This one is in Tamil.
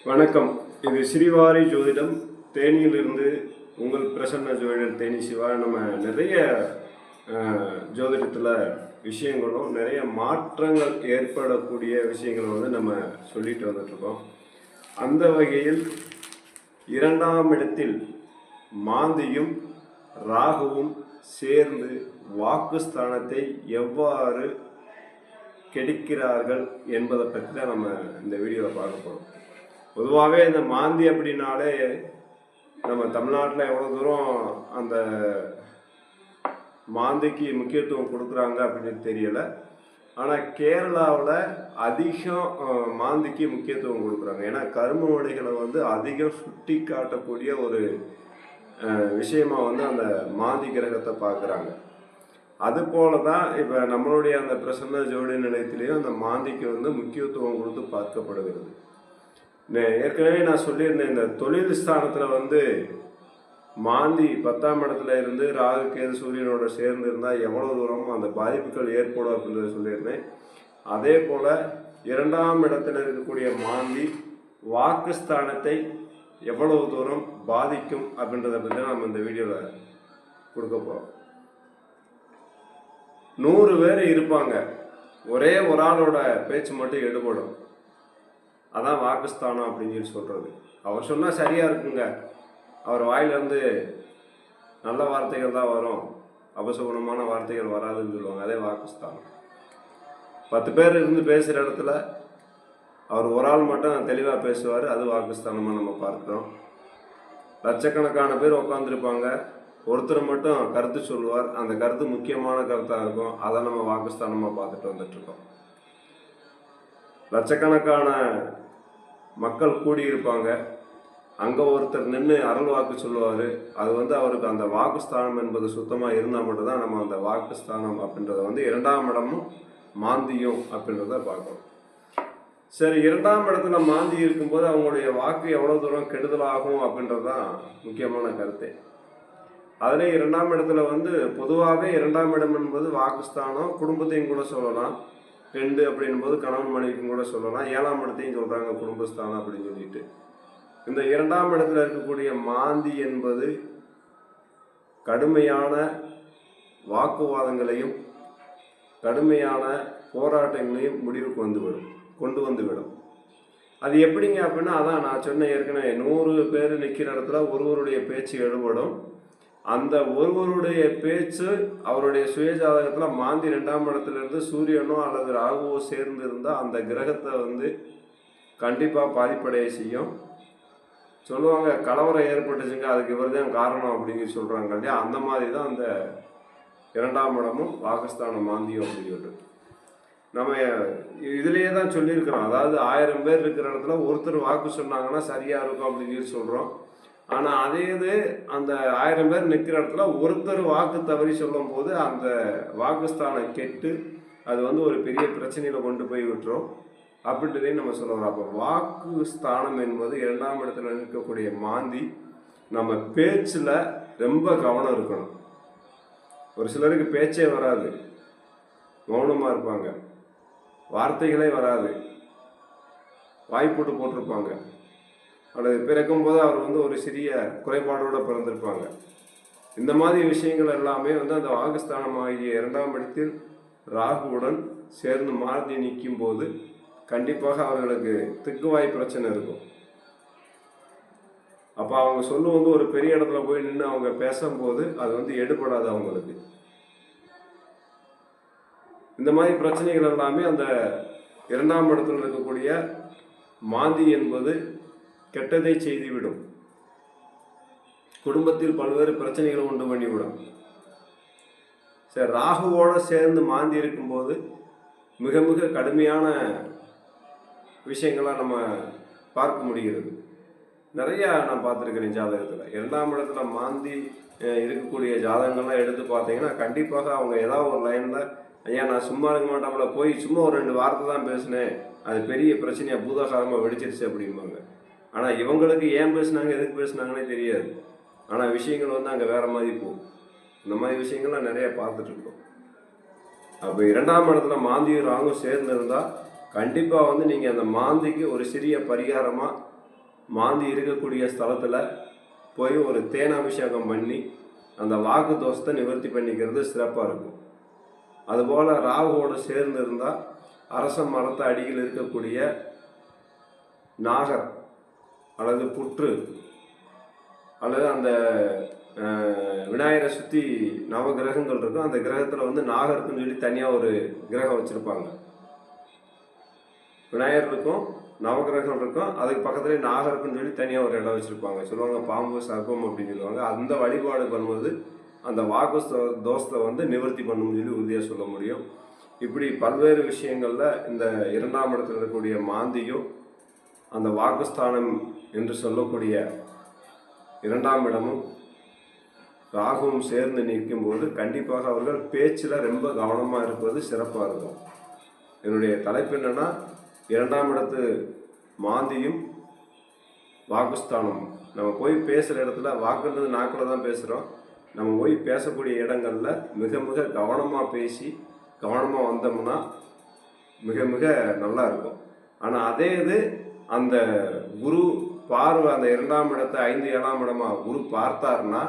வணக்கம். இது ஸ்ரீவாரி ஜோதிடம் தேனியிலிருந்து உங்கள் பிரசன்ன ஜோதிடர் தேனி சிவா. நம்ம நிறைய ஜோதிடத்தில் விஷயங்களும் நிறைய மாற்றங்கள் ஏற்படக்கூடிய விஷயங்களை நம்ம சொல்லிட்டு வந்துட்ருக்கோம். அந்த வகையில் 2ஆம் இடத்தில் மாந்தியும் ராகுவும் சேர்ந்து வாக்குஸ்தானத்தை எவ்வாறு கெடுக்கிறார்கள் என்பதை பற்றி தான் நம்ம இந்த வீடியோவில் பார்க்க போகிறோம். பொதுவாகவே இந்த மாந்தி அப்படின்னாலே நம்ம தமிழ்நாட்டில் எவ்வளோ தூரம் அந்த மாந்திக்கு முக்கியத்துவம் கொடுக்குறாங்க அப்படின்னு தெரியலை. ஆனால் கேரளாவில் அதிகம் மாந்திக்கு முக்கியத்துவம் கொடுக்குறாங்க. ஏன்னா கரும வினைகளை அதிகம் சுட்டி காட்டக்கூடிய ஒரு விஷயமா அந்த மாந்தி கிரகத்தை பார்க்குறாங்க. அது போல தான் இப்போ நம்மளுடைய அந்த பிரசன்ன ஜோடி நிலையத்திலையும் அந்த மாந்திக்கு முக்கியத்துவம் கொடுத்து பார்க்கப்படுகிறது. ஏற்கனவே நான் சொல்லியிருந்தேன், இந்த தொழில் ஸ்தானத்தில் மாந்தி 10ஆம் இடத்துல இருந்து ராகு கேது சூரியனோட சேர்ந்து இருந்தால் எவ்வளோ தூரம் அந்த பாதிப்புகள் ஏற்படும் அப்படின்றத சொல்லியிருந்தேன். அதே போல் 2ஆம் இடத்துல இருக்கக்கூடிய மாந்தி வாக்குஸ்தானத்தை எவ்வளவு தூரம் பாதிக்கும் அப்படின்றத பற்றி நம்ம இந்த வீடியோவில் கொடுக்க போகிறோம். 100 பேர் இருப்பாங்க, ஒரே ஒரு ஆளோட பேச்சு மட்டும் எடுபடும். அதான் வாக்குஸ்தானம் அப்படின்னு சொல்கிறது. அவர் சொன்னால் சரியாக இருக்குங்க, அவர் வாயிலிருந்து நல்ல வார்த்தைகள் தான் வரும், அபசகுணமான வார்த்தைகள் வராதுன்னு சொல்லுவாங்க. அதே வாக்குஸ்தானம். 10 பேர் இருந்து பேசுகிற இடத்துல அவர் ஒரு ஆள் மட்டும் தெளிவாக பேசுவார், அது வாக்குஸ்தானமாக நம்ம பார்க்குறோம். லட்சக்கணக்கான பேர் உட்காந்துருப்பாங்க, ஒருத்தர் மட்டும் கருத்து சொல்லுவார், அந்த கருத்து முக்கியமான கருத்தாக இருக்கும், அதை நம்ம வாக்குஸ்தானமாக பார்த்துட்டு வந்துட்டுருக்கோம். லட்சக்கணக்கான மக்கள் கூடியிருப்பாங்க, அங்கே ஒருத்தர் நின்று அருள் வாக்கு சொல்லுவார், அது அவருக்கு அந்த வாக்குஸ்தானம் என்பது சுத்தமாக இருந்தால் மட்டும்தான் நம்ம அந்த வாக்குஸ்தானம் அப்படின்றத 2ஆம் இடமும் மாந்தியும் அப்படின்றத பார்க்கணும். சரி, 2ஆம் இடத்துல மாந்தி இருக்கும்போது அவங்களுடைய வாக்கு எவ்வளோ தூரம் கெடுதலாகும் அப்படின்றது தான் முக்கியமான கருத்து. அதில் 2ஆம் இடத்துல பொதுவாகவே 2ஆம் இடம் என்பது வாக்குஸ்தானம், குடும்பத்தையும் கூட சொல்லலாம். 2 அப்படின்னும் போது கணவன் மனைவிக்கும் கூட சொல்லலாம். 7ஆம் இடத்தையும் சொல்கிறாங்க குடும்பஸ்தானம் அப்படின்னு சொல்லிட்டு. இந்த 2ஆம் இடத்துல இருக்கக்கூடிய மாந்தி என்பது கடுமையான வாக்குவாதங்களையும் கடுமையான போராட்டங்களையும் முடிவுக்கு கொண்டு வந்துவிடும். அது எப்படிங்க அப்படின்னா, அதான் நான் சொன்ன ஏற்கனவே 100 பேர் நிற்கிற இடத்துல ஒருவருடைய பேச்சு எழுபடும். அந்த ஒருவருடைய பேச்சு அவருடைய சுயஜாதகத்தில் மாந்தி 2ஆம் இடத்துலேருந்து சூரியனோ அல்லது ராகுவோ சேர்ந்து இருந்தால் அந்த கிரகத்தை கண்டிப்பாக பாதிப்படைய செய்யும். சொல்லுவாங்க, கலவரம் ஏற்பட்டுச்சுங்க, அதுக்கு இவர் தான் காரணம் அப்படின்னு சொல்கிறாங்க இல்லையா. அந்த மாதிரி தான் அந்த 2ஆம் இடமும் வாக்குஸ்தானம் மாந்தியும் அப்படின்னு சொல்லிட்டு நம்ம இதுலேயே தான் சொல்லியிருக்கிறோம். அதாவது 1000 பேர் இருக்கிற இடத்துல ஒருத்தர் வாக்கு சொன்னாங்கன்னா சரியாக இருக்கும் அப்படின்னு சொல்கிறோம். ஆனால் அதே இது அந்த 1000 பேர் நிற்கிற இடத்துல ஒருத்தர் வாக்கு தவறி சொல்லும் போது அந்த வாக்குஸ்தானம் கெட்டு அது ஒரு பெரிய பிரச்சனையில் கொண்டு போய் விட்டுரும் அப்படின்றதையும் நம்ம சொல்லுவோம். அப்போ வாக்குஸ்தானம் என்பது 2ஆம் இடத்துல இருக்கக்கூடிய மாந்தி நம்ம பேச்சில் ரொம்ப கவனம் இருக்கணும். ஒரு சிலருக்கு பேச்சே வராது, மௌனமாக இருப்பாங்க, வார்த்தைகளே வராது, வாய்ப்போட்டு போட்டிருப்பாங்க, அல்லது பிறக்கும்போது அவர் ஒரு சிறிய குறைபாடோடு பிறந்திருப்பாங்க. இந்த மாதிரி விஷயங்கள் எல்லாமே அந்த வாக்குஸ்தானமாகிய 2ஆம் இடத்தில் ராகுவுடன் சேர்ந்து மாந்தி நிற்கும் போது கண்டிப்பாக அவர்களுக்கு திக்குவாய் பிரச்சனை இருக்கும். அப்போ அவங்க சொல்லு ஒரு பெரிய இடத்துல போய் நின்று அவங்க பேசும்போது அது எடுபடாது அவங்களுக்கு. இந்த மாதிரி பிரச்சனைகள் எல்லாமே அந்த 2ஆம் இடத்துல இருக்கக்கூடிய மாந்தி என்பது கெட்டதை செய்துவிடும். குடும்பத்தில் பல்வேறு பிரச்சனைகளை உண்டு பண்ணிவிடும். சரி, ராகுவோடு சேர்ந்து மாந்தி இருக்கும்போது மிக மிக கடுமையான விஷயங்களாக நம்ம பார்க்க முடிகிறது. நிறையா நான் பார்த்துருக்கிறேன் ஜாதகத்தில். 2ஆம் இடத்துல மாந்தி இருக்கக்கூடிய ஜாதகங்கள்லாம் எடுத்து பார்த்தீங்கன்னா கண்டிப்பாக அவங்க ஏதாவது ஒரு லைனில், ஐயா நான் சும்மா இருக்க மாட்டாங்கள, போய் சும்மா ஒரு 2 வார்த்தை தான் பேசினேன், அது பெரிய பிரச்சனையாக பூதாகாரமாக வெடிச்சிருச்சு அப்படிம்பாங்க. ஆனால் இவங்களுக்கு ஏன் பேசுனாங்க, எதுக்கு பேசுனாங்கன்னே தெரியாது. ஆனால் விஷயங்கள் அங்கே வேறு மாதிரி போகும். இந்த மாதிரி விஷயங்கள்லாம் நிறைய பார்த்துட்ருக்கோம். அப்போ 2ஆம் இடத்துல மாந்தியும் ராகும் சேர்ந்து இருந்தால் கண்டிப்பாக நீங்கள் அந்த மாந்திக்கு ஒரு சிறிய பரிகாரமாக மாந்தி இருக்கக்கூடிய ஸ்தலத்தில் போய் ஒரு தேன் அபிஷேகம் பண்ணி அந்த வாக்கு தோஷத்தை நிவர்த்தி பண்ணிக்கிறது சிறப்பாக இருக்கும். அதுபோல் ராகுவோடு சேர்ந்து இருந்தால் அரச மரத்து அடியில் இருக்கக்கூடிய நாகர் அல்லது புற்று அல்லது அந்த விநாயகரை சுற்றி நவ கிரகங்கள் இருக்கும். அந்த கிரகத்தில் வந்து நாகருக்குன்னு சொல்லி தனியாக ஒரு கிரகம் வச்சுருப்பாங்க. விநாயகர் இருக்கும், நவகிரகம் இருக்கும், அதுக்கு பக்கத்துலேயே நாகருக்குன்னு சொல்லி தனியாக ஒரு இடம் வச்சுருப்பாங்க. சொல்லுவாங்க பாம்பு சர்ப்பம் அப்படின்னு சொல்லுவாங்க. அந்த வழிபாடு பண்ணும்போது அந்த வாக்கு தோஷத்தை வந்து நிவர்த்தி பண்ணணும்னு சொல்லி உறுதியாக சொல்ல முடியும். இப்படி பல்வேறு விஷயங்களில் இந்த 2ஆம் இடத்தில் இருக்கக்கூடிய மாந்தியும் அந்த வாக்குஸ்தானம் என்று சொல்லக்கூடிய 2ஆம் இடமும் ராகுவும் சேர்ந்து நிற்கும்போது கண்டிப்பாக அவர்கள் பேச்சில் ரொம்ப கவனமாக இருப்பது சிறப்பாக இருக்கும். என்னுடைய தலைப்பு என்னென்னா, 2ஆம் இடத்து மாந்தியும் வாக்குஸ்தானம். நம்ம போய் பேசுகிற இடத்துல, வாக்குன்றது நாக்கில் தான் பேசுகிறோம், நம்ம போய் பேசக்கூடிய இடங்களில் மிக மிக கவனமாக பேசி கவனமாக வந்தோம்னா மிக மிக நல்லா இருக்கும். ஆனால் அதே இது அந்த குரு பார்வை அந்த 2ஆம் இடத்தை 5 7ஆம் இடமா குரு பார்த்தாருன்னா